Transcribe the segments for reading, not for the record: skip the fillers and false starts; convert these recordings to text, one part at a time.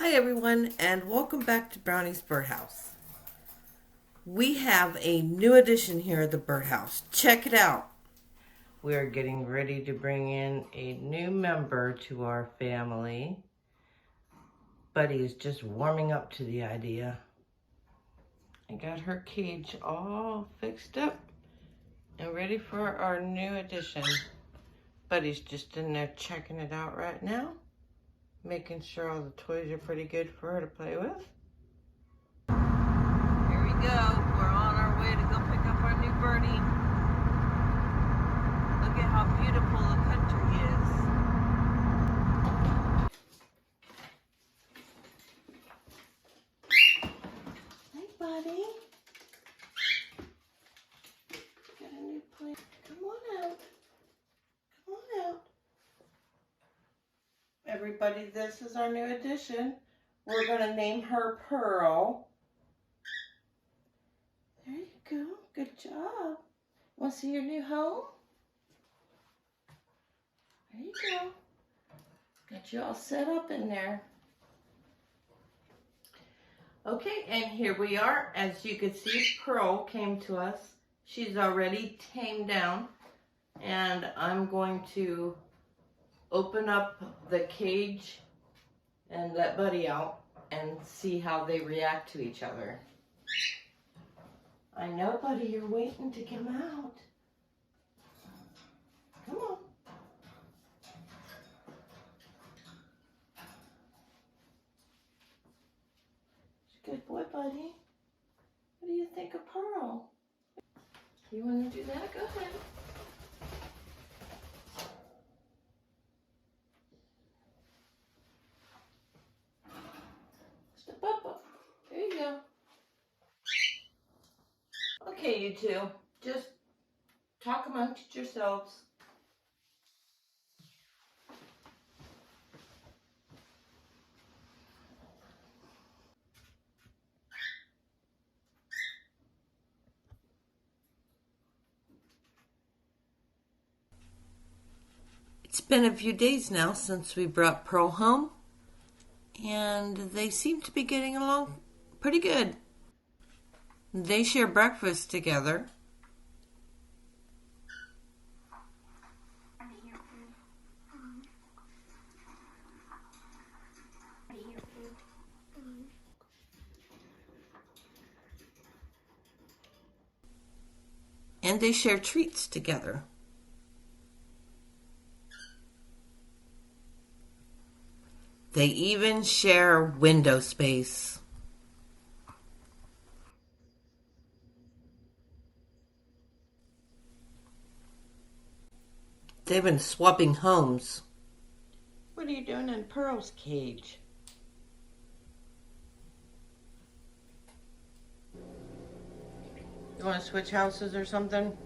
Hi everyone, and welcome back to Brownie's Birdhouse. We have a new addition here at the birdhouse. Check it out. We are getting ready to bring in a new member to our family. Buddy is just warming up to the idea. I got her cage all fixed up and ready for our new addition. Buddy's just in there checking it out right now, making sure all the toys are pretty good for her to play with. Here we go. We're on our way to go pick up our new birdie. Look at how beautiful the country is. Hi, buddy. Got a new place. Come on out. Come on out. Everybody, this is our new addition. We're going to name her Pearl. There you go. Good job. Want to see your new home? There you go. Got you all set up in there. Okay, and here we are. As you can see, Pearl came to us. She's already tamed down. And I'm going to open up the cage and let Buddy out and see how they react to each other. I know, Buddy, you're waiting to come out. Come on. Good boy, Buddy. What do you think of Pearl? You want to do that? Go ahead. Step up. There you go. Okay, you two. Just talk amongst yourselves. It's been a few days now since we brought Pearl home, and they seem to be getting along pretty good. They share breakfast together. And they share treats together. They even share window space. They've been swapping homes. What are you doing in Pearl's cage? You want to switch houses or something?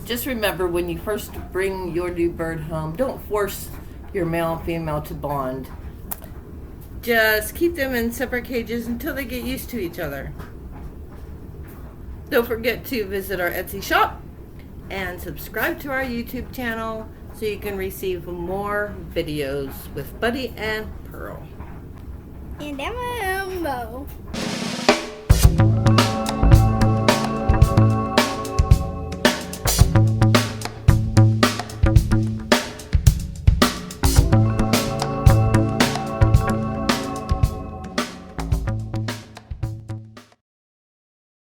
Just remember, when you first bring your new bird home, don't force your male and female to bond. Just keep them in separate cages until they get used to each other. Don't forget to visit our Etsy shop and subscribe to our YouTube channel so you can receive more videos with Buddy and Pearl. And Emma.